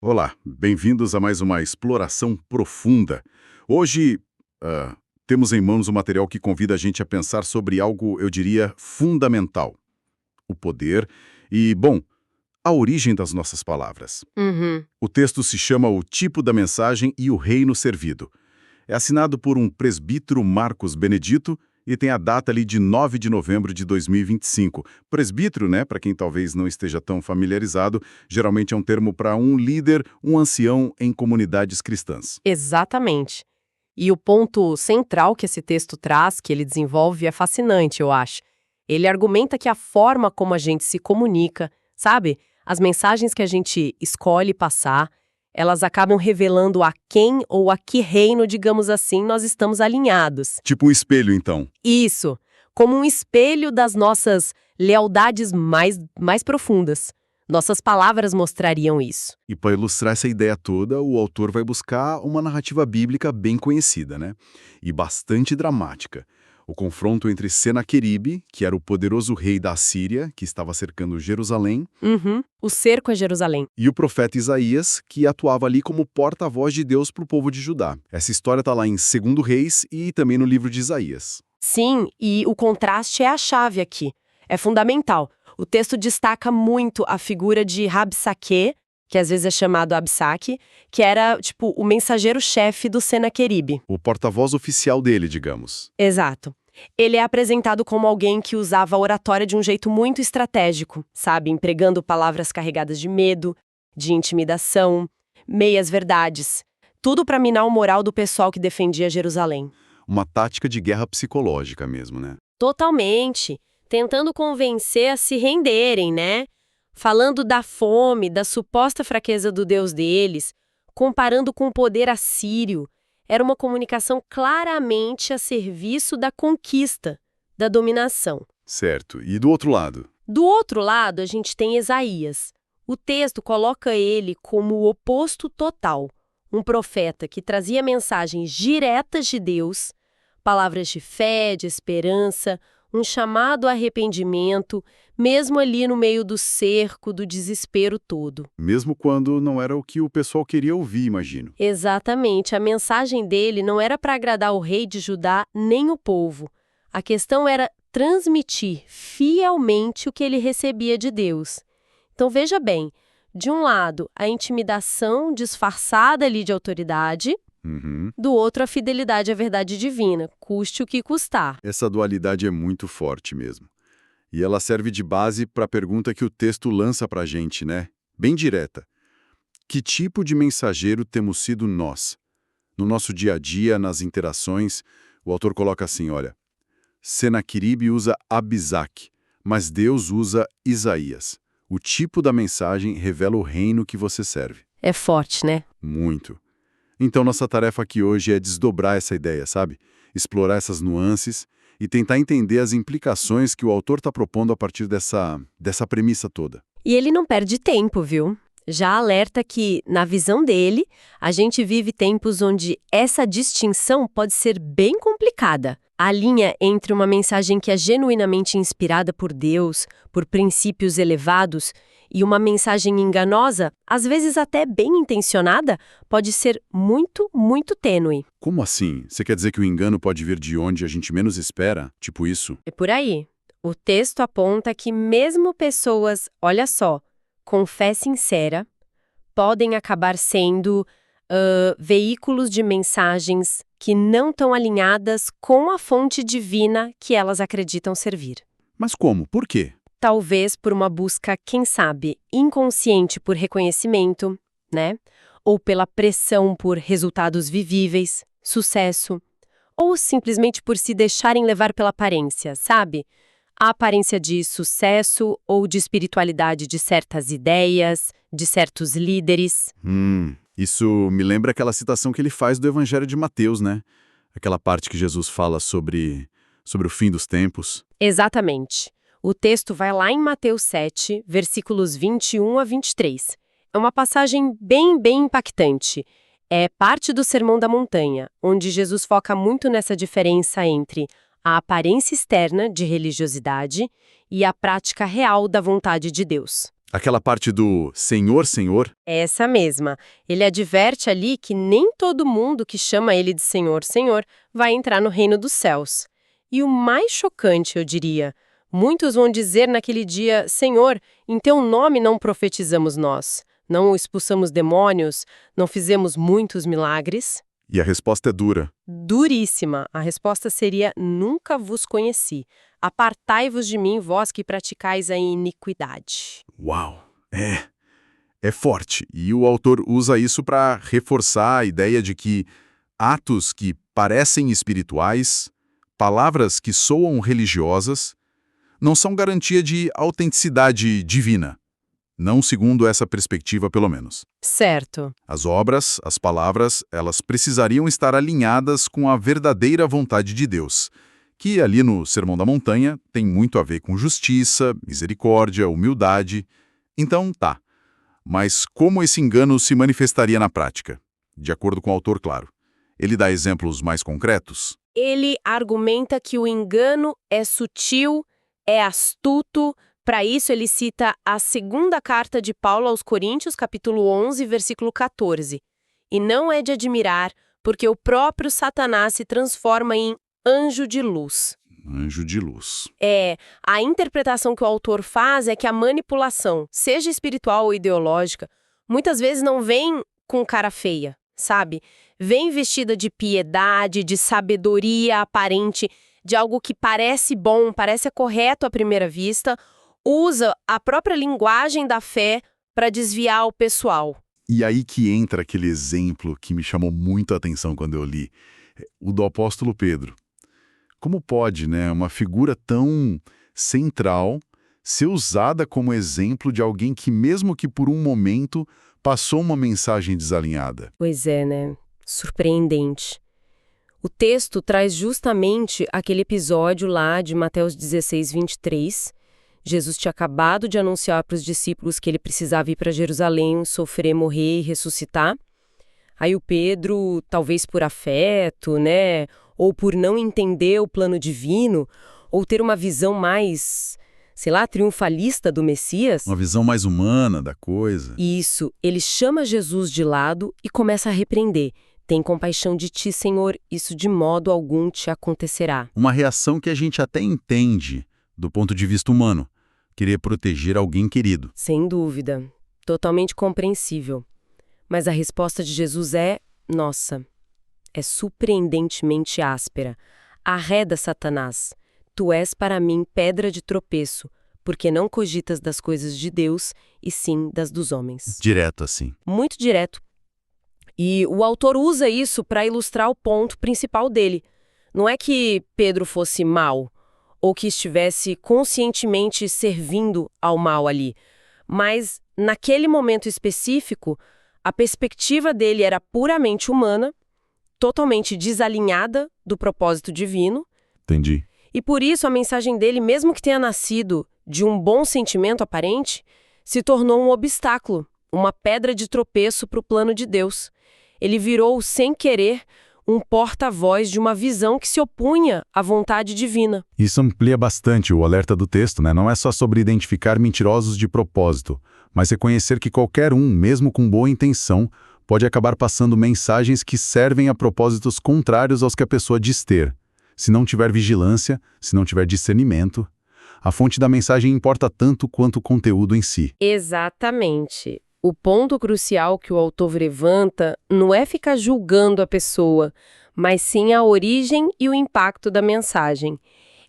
Olá, bem-vindos a mais uma exploração profunda. Hoje, temos em mãos um material que convida a gente a pensar sobre algo, eu diria, fundamental: o poder e, bom, a origem das nossas palavras. Uhum. O texto se chama O Tipo da Mensagem e o Reino Servido. É assinado por um presbítero Marcos Benedito e tem a data ali de 9 de novembro de 2025. Presbítero, né, para quem talvez não esteja tão familiarizado, geralmente é um termo para um líder, um ancião em comunidades cristãs. Exatamente. E o ponto central que esse texto traz, que ele desenvolve, é fascinante, eu acho. Ele argumenta que a forma como a gente se comunica, sabe? As mensagens que a gente escolhe passar, elas acabam revelando a quem ou a que reino, digamos assim, nós estamos alinhados. Tipo um espelho, então. Isso, como um espelho das nossas lealdades mais profundas. Nossas palavras mostrariam isso. E para ilustrar essa ideia toda, o autor vai buscar uma narrativa bíblica bem conhecida, né? E bastante dramática. O confronto entre Senaqueribe, que era o poderoso rei da Assíria, que estava cercando Jerusalém, Uhum. O cerco a Jerusalém. e o profeta Isaías, que atuava ali como porta-voz de Deus para o povo de Judá. Essa história está lá em 2 Reis e também no livro de Isaías. Sim, e o contraste é a chave aqui. É fundamental. O texto destaca muito a figura de Rabsaque, que às vezes é chamado Absaque, que era, tipo, o mensageiro-chefe do Senaqueribe. O porta-voz oficial dele, digamos. Exato. Ele é apresentado como alguém que usava a oratória de um jeito muito estratégico, sabe? Empregando palavras carregadas de medo, de intimidação, meias-verdades. Tudo para minar o moral do pessoal que defendia Jerusalém. Uma tática de guerra psicológica mesmo, né? Totalmente. Tentando convencer a se renderem, né? Falando da fome, da suposta fraqueza do Deus deles, comparando com o poder assírio. Era uma comunicação claramente a serviço da conquista, da dominação. Certo. E do outro lado? Do outro lado, a gente tem Isaías. O texto coloca ele como o oposto total. Um profeta que trazia mensagens diretas de Deus, palavras de fé, de esperança, um chamado ao arrependimento, mesmo ali no meio do cerco, do desespero todo. Mesmo quando não era o que o pessoal queria ouvir, imagino. Exatamente, a mensagem dele não era para agradar o rei de Judá nem o povo. A questão era transmitir fielmente o que ele recebia de Deus. Então veja bem, de um lado, a intimidação disfarçada ali de autoridade, Uhum. do outro, a fidelidade à verdade divina, custe o que custar. Essa dualidade é muito forte mesmo. E ela serve de base para a pergunta que o texto lança para a gente, né? Bem direta. Que tipo de mensageiro temos sido nós? No nosso dia a dia, nas interações, o autor coloca assim, olha, Senaqueribe usa Absaque, mas Deus usa Isaías. O tipo da mensagem revela o reino que você serve. É forte, né? Muito. Então, nossa tarefa aqui hoje é desdobrar essa ideia, sabe? Explorar essas nuances e tentar entender as implicações que o autor está propondo a partir dessa premissa toda. E ele não perde tempo, viu? Já alerta que, na visão dele, a gente vive tempos onde essa distinção pode ser bem complicada. A linha entre uma mensagem que é genuinamente inspirada por Deus, por princípios elevados, e uma mensagem enganosa, às vezes até bem intencionada, pode ser muito, muito tênue. Como assim? Você quer dizer que o engano pode vir de onde a gente menos espera? Tipo isso? É por aí. O texto aponta que mesmo pessoas, olha só, com fé sincera, podem acabar sendo veículos de mensagens que não estão alinhadas com a fonte divina que elas acreditam servir. Mas como? Por quê? Talvez por uma busca, quem sabe, inconsciente por reconhecimento, né? Ou pela pressão por resultados vivíveis, sucesso, ou simplesmente por se deixarem levar pela aparência, sabe? A aparência de sucesso ou de espiritualidade de certas ideias, de certos líderes. Isso me lembra aquela citação que ele faz do Evangelho de Mateus, né? Aquela parte que Jesus fala sobre o fim dos tempos. Exatamente. O texto vai lá em Mateus 7, versículos 21 a 23. É uma passagem bem impactante. É parte do Sermão da Montanha, onde Jesus foca muito nessa diferença entre a aparência externa de religiosidade e a prática real da vontade de Deus. Aquela parte do Senhor, Senhor? Essa mesma. Ele adverte ali que nem todo mundo que chama ele de Senhor, Senhor, vai entrar no reino dos céus. E o mais chocante, eu diria, muitos vão dizer naquele dia, Senhor, em teu nome não profetizamos nós, não expulsamos demônios, não fizemos muitos milagres. E a resposta é dura. Duríssima. A resposta seria, nunca vos conheci. Apartai-vos de mim, vós que praticais a iniquidade. Uau! É forte. E o autor usa isso para reforçar a ideia de que atos que parecem espirituais, palavras que soam religiosas, não são garantia de autenticidade divina. Não segundo essa perspectiva, pelo menos. Certo. As obras, as palavras, elas precisariam estar alinhadas com a verdadeira vontade de Deus, que ali no Sermão da Montanha tem muito a ver com justiça, misericórdia, humildade. Então, tá. Mas como esse engano se manifestaria na prática? De acordo com o autor, claro. Ele dá exemplos mais concretos? Ele argumenta que o engano é sutil, é astuto. Para isso, ele cita a segunda carta de Paulo aos Coríntios, capítulo 11, versículo 14. E não é de admirar, porque o próprio Satanás se transforma em anjo de luz. Anjo de luz. A interpretação que o autor faz é que a manipulação, seja espiritual ou ideológica, muitas vezes não vem com cara feia, sabe? Vem vestida de piedade, de sabedoria aparente, de algo que parece bom, parece correto à primeira vista, usa a própria linguagem da fé para desviar o pessoal. E aí que entra aquele exemplo que me chamou muito a atenção quando eu li, o do apóstolo Pedro. Como pode, né, uma figura tão central ser usada como exemplo de alguém que, mesmo que por um momento, passou uma mensagem desalinhada? Pois é, né? Surpreendente. O texto traz justamente aquele episódio lá de Mateus 16, 23. Jesus tinha acabado de anunciar para os discípulos que ele precisava ir para Jerusalém, sofrer, morrer e ressuscitar. Aí o Pedro, talvez por afeto, né, ou por não entender o plano divino, ou ter uma visão mais, sei lá, triunfalista do Messias. Uma visão mais humana da coisa. Isso, ele chama Jesus de lado e começa a repreender. Tem compaixão de ti, Senhor, isso de modo algum te acontecerá. Uma reação que a gente até entende do ponto de vista humano, querer proteger alguém querido. Sem dúvida, totalmente compreensível. Mas a resposta de Jesus nossa, é surpreendentemente áspera. Arreda, Satanás, tu és para mim pedra de tropeço, porque não cogitas das coisas de Deus, e sim das dos homens. Direto assim. Muito direto. E o autor usa isso para ilustrar o ponto principal dele. Não é que Pedro fosse mau, ou que estivesse conscientemente servindo ao mal ali, mas naquele momento específico, a perspectiva dele era puramente humana, totalmente desalinhada do propósito divino. Entendi. E por isso a mensagem dele, mesmo que tenha nascido de um bom sentimento aparente, se tornou um obstáculo, uma pedra de tropeço para o plano de Deus. Ele virou, sem querer, um porta-voz de uma visão que se opunha à vontade divina. Isso amplia bastante o alerta do texto, né? Não é só sobre identificar mentirosos de propósito, mas reconhecer que qualquer um, mesmo com boa intenção, pode acabar passando mensagens que servem a propósitos contrários aos que a pessoa diz ter. Se não tiver vigilância, se não tiver discernimento, a fonte da mensagem importa tanto quanto o conteúdo em si. Exatamente. O ponto crucial que o autor levanta não é ficar julgando a pessoa, mas sim a origem e o impacto da mensagem.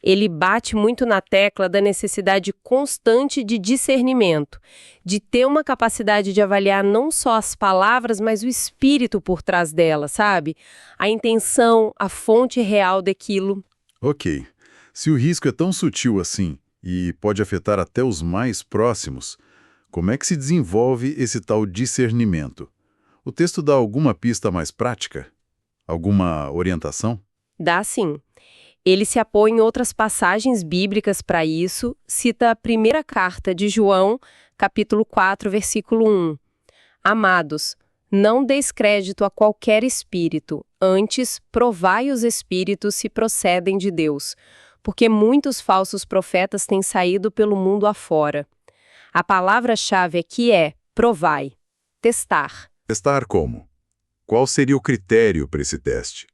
Ele bate muito na tecla da necessidade constante de discernimento, de ter uma capacidade de avaliar não só as palavras, mas o espírito por trás delas, sabe? A intenção, a fonte real daquilo. Ok. Se o risco é tão sutil assim e pode afetar até os mais próximos, como é que se desenvolve esse tal discernimento? O texto dá alguma pista mais prática? Alguma orientação? Dá sim. Ele se apoia em outras passagens bíblicas para isso, cita a primeira carta de João, capítulo 4, versículo 1. Amados, não deis crédito a qualquer espírito, antes provai os espíritos se procedem de Deus, porque muitos falsos profetas têm saído pelo mundo afora. A palavra-chave aqui é provai, testar. Testar como? Qual seria o critério para esse teste?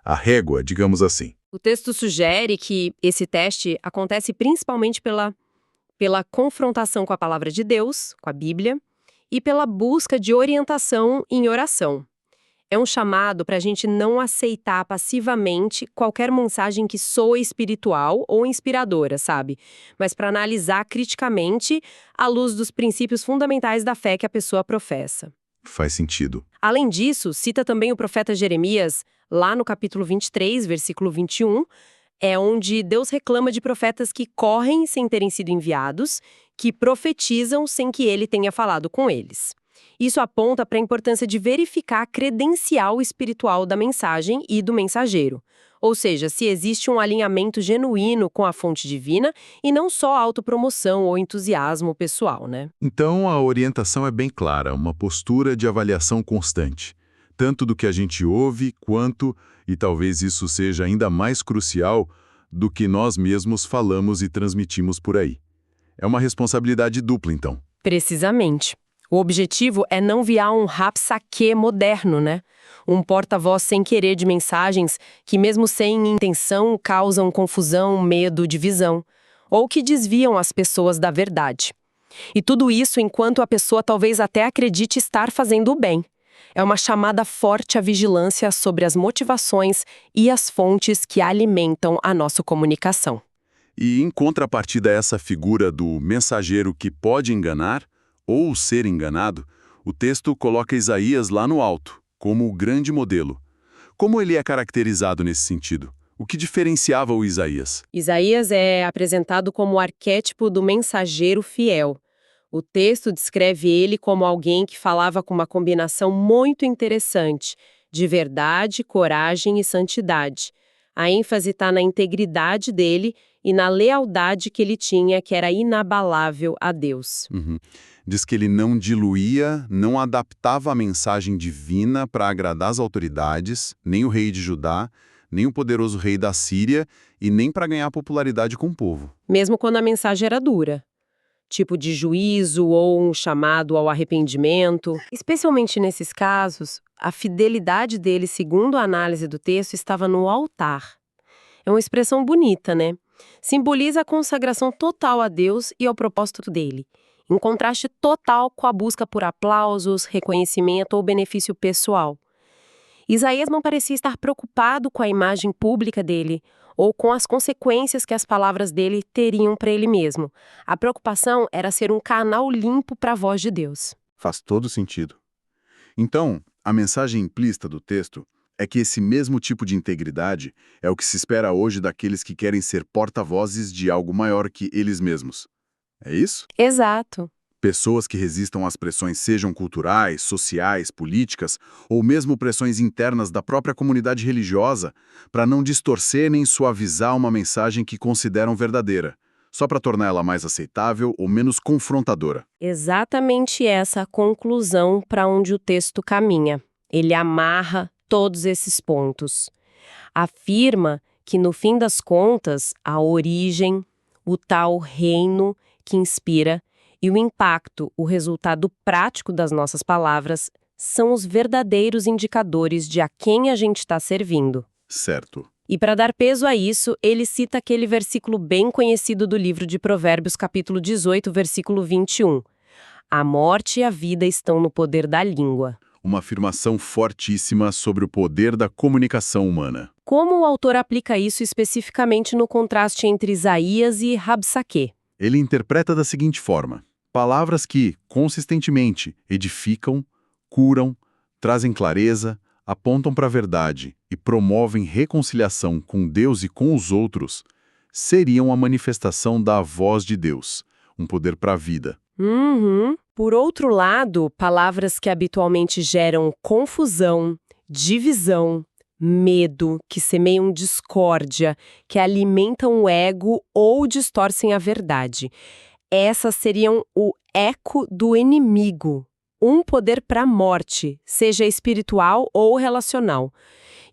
A régua, digamos assim. O texto sugere que esse teste acontece principalmente pela confrontação com a palavra de Deus, com a Bíblia, e pela busca de orientação em oração. É um chamado para a gente não aceitar passivamente qualquer mensagem que soe espiritual ou inspiradora, sabe? Mas para analisar criticamente à luz dos princípios fundamentais da fé que a pessoa professa. Faz sentido. Além disso, cita também o profeta Jeremias, lá no capítulo 23, versículo 21, é onde Deus reclama de profetas que correm sem terem sido enviados, que profetizam sem que ele tenha falado com eles. Isso aponta para a importância de verificar a credencial espiritual da mensagem e do mensageiro. Ou seja, se existe um alinhamento genuíno com a fonte divina e não só autopromoção ou entusiasmo pessoal, né? Então, a orientação é bem clara, uma postura de avaliação constante, tanto do que a gente ouve quanto, e talvez isso seja ainda mais crucial, do que nós mesmos falamos e transmitimos por aí. É uma responsabilidade dupla, então. Precisamente. O objetivo é não virar um rapsaque moderno, né? Um porta-voz sem querer de mensagens que, mesmo sem intenção, causam confusão, medo, divisão, ou que desviam as pessoas da verdade. E tudo isso enquanto a pessoa talvez até acredite estar fazendo o bem. É uma chamada forte à vigilância sobre as motivações e as fontes que alimentam a nossa comunicação. E em contrapartida a essa figura do mensageiro que pode enganar, ou ser enganado, o texto coloca Isaías lá no alto, como o grande modelo. Como ele é caracterizado nesse sentido? O que diferenciava o Isaías? Isaías é apresentado como o arquétipo do mensageiro fiel. O texto descreve ele como alguém que falava com uma combinação muito interessante de verdade, coragem e santidade. A ênfase está na integridade dele e na lealdade que ele tinha, que era inabalável a Deus. Diz que ele não diluía, não adaptava a mensagem divina para agradar as autoridades, nem o rei de Judá, nem o poderoso rei da Síria e nem para ganhar popularidade com o povo. Mesmo quando a mensagem era dura. Tipo de juízo ou um chamado ao arrependimento. Especialmente nesses casos, a fidelidade dele, segundo a análise do texto, estava no altar. É uma expressão bonita, né? Simboliza a consagração total a Deus e ao propósito dele, em contraste total com a busca por aplausos, reconhecimento ou benefício pessoal. Isaías não parecia estar preocupado com a imagem pública dele ou com as consequências que as palavras dele teriam para ele mesmo. A preocupação era ser um canal limpo para a voz de Deus. Faz todo sentido. Então, a mensagem implícita do texto é que esse mesmo tipo de integridade é o que se espera hoje daqueles que querem ser porta-vozes de algo maior que eles mesmos. É isso? Exato. Pessoas que resistam às pressões sejam culturais, sociais, políticas ou mesmo pressões internas da própria comunidade religiosa para não distorcer nem suavizar uma mensagem que consideram verdadeira, só para tornar ela mais aceitável ou menos confrontadora. Exatamente essa a conclusão para onde o texto caminha. Ele amarra todos esses pontos. Afirma que, no fim das contas, a origem, o tal reino que inspira e o impacto, o resultado prático das nossas palavras, são os verdadeiros indicadores de a quem a gente está servindo. Certo. E para dar peso a isso, ele cita aquele versículo bem conhecido do livro de Provérbios, capítulo 18, versículo 21. A morte e a vida estão no poder da língua. Uma afirmação fortíssima sobre o poder da comunicação humana. Como o autor aplica isso especificamente no contraste entre Isaías e Rabsaque? Ele interpreta da seguinte forma: palavras que, consistentemente, edificam, curam, trazem clareza, apontam para a verdade e promovem reconciliação com Deus e com os outros, seriam a manifestação da voz de Deus, um poder para a vida. Por outro lado, palavras que habitualmente geram confusão, divisão, medo, que semeiam discórdia, que alimentam o ego ou distorcem a verdade. Essas seriam o eco do inimigo, um poder para a morte, seja espiritual ou relacional.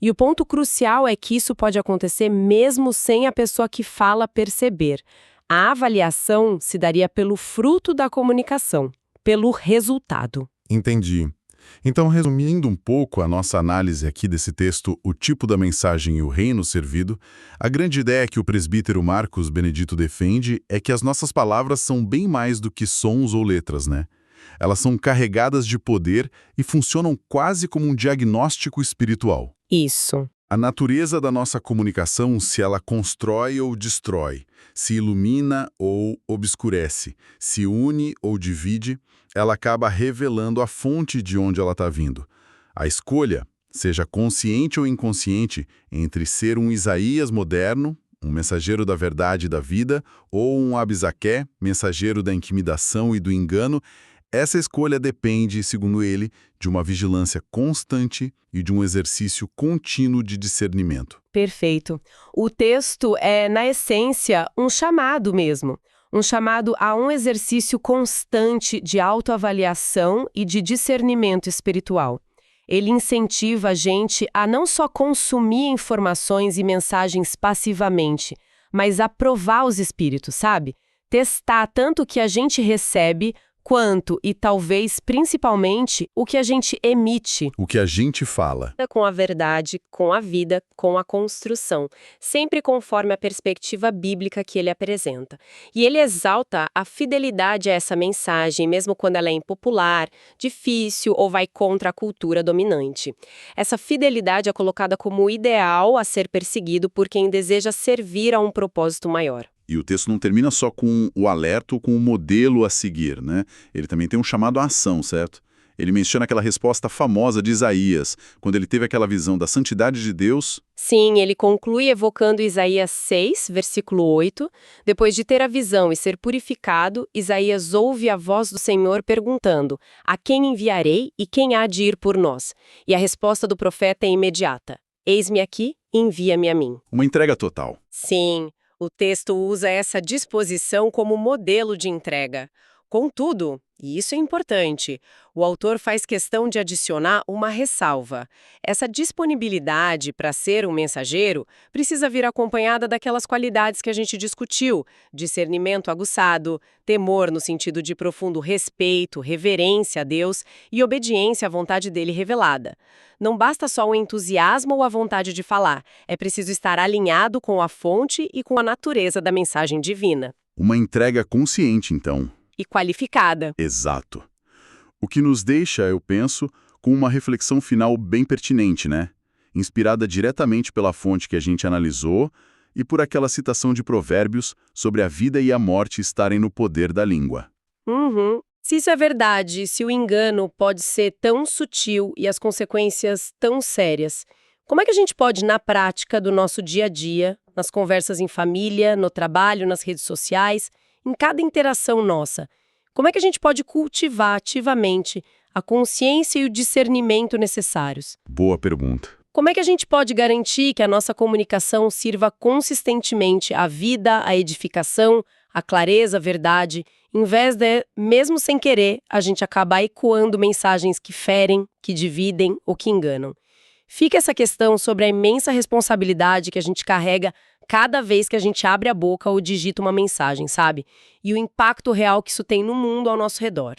E o ponto crucial é que isso pode acontecer mesmo sem a pessoa que fala perceber. A avaliação se daria pelo fruto da comunicação, pelo resultado. Entendi. Então, resumindo um pouco a nossa análise aqui desse texto, o tipo da mensagem e o reino servido, a grande ideia que o presbítero Marcos Benedito defende é que as nossas palavras são bem mais do que sons ou letras, né? Elas são carregadas de poder e funcionam quase como um diagnóstico espiritual. Isso. A natureza da nossa comunicação, se ela constrói ou destrói, se ilumina ou obscurece, se une ou divide, ela acaba revelando a fonte de onde ela está vindo. A escolha, seja consciente ou inconsciente, entre ser um Isaías moderno, um mensageiro da verdade e da vida, ou um Absaqué, mensageiro da intimidação e do engano, essa escolha depende, segundo ele, de uma vigilância constante e de um exercício contínuo de discernimento. Perfeito. O texto é, na essência, um chamado mesmo. Um chamado a um exercício constante de autoavaliação e de discernimento espiritual. Ele incentiva a gente a não só consumir informações e mensagens passivamente, mas a provar os espíritos, sabe? Testar tanto o que a gente recebe, quanto, e talvez principalmente, o que a gente emite. O que a gente fala. Com a verdade, com a vida, com a construção, sempre conforme a perspectiva bíblica que ele apresenta. E ele exalta a fidelidade a essa mensagem, mesmo quando ela é impopular, difícil ou vai contra a cultura dominante. Essa fidelidade é colocada como o ideal a ser perseguido por quem deseja servir a um propósito maior. E o texto não termina só com o alerta ou com o modelo a seguir, né? Ele também tem um chamado à ação, certo? Ele menciona aquela resposta famosa de Isaías, quando ele teve aquela visão da santidade de Deus. Sim, ele conclui evocando Isaías 6, versículo 8. Depois de ter a visão e ser purificado, Isaías ouve a voz do Senhor perguntando: a quem enviarei e quem há de ir por nós? E a resposta do profeta é imediata: eis-me aqui, envia-me a mim. Uma entrega total. Sim. O texto usa essa disposição como modelo de entrega. Contudo, e isso é importante, o autor faz questão de adicionar uma ressalva. Essa disponibilidade para ser um mensageiro precisa vir acompanhada daquelas qualidades que a gente discutiu: discernimento aguçado, temor no sentido de profundo respeito, reverência a Deus e obediência à vontade dele revelada. Não basta só o entusiasmo ou a vontade de falar, é preciso estar alinhado com a fonte e com a natureza da mensagem divina. Uma entrega consciente, então. E qualificada. Exato. O que nos deixa, eu penso, com uma reflexão final bem pertinente, né? Inspirada diretamente pela fonte que a gente analisou e por aquela citação de Provérbios sobre a vida e a morte estarem no poder da língua. Uhum. Se isso é verdade, se o engano pode ser tão sutil e as consequências tão sérias, como é que a gente pode, na prática do nosso dia a dia, nas conversas em família, no trabalho, nas redes sociais, em cada interação nossa, como é que a gente pode cultivar ativamente a consciência e o discernimento necessários? Boa pergunta. Como é que a gente pode garantir que a nossa comunicação sirva consistentemente à vida, à edificação, à clareza, à verdade, em vez de, mesmo sem querer, a gente acabar ecoando mensagens que ferem, que dividem ou que enganam? Fica essa questão sobre a imensa responsabilidade que a gente carrega cada vez que a gente abre a boca ou digita uma mensagem, sabe? E o impacto real que isso tem no mundo ao nosso redor.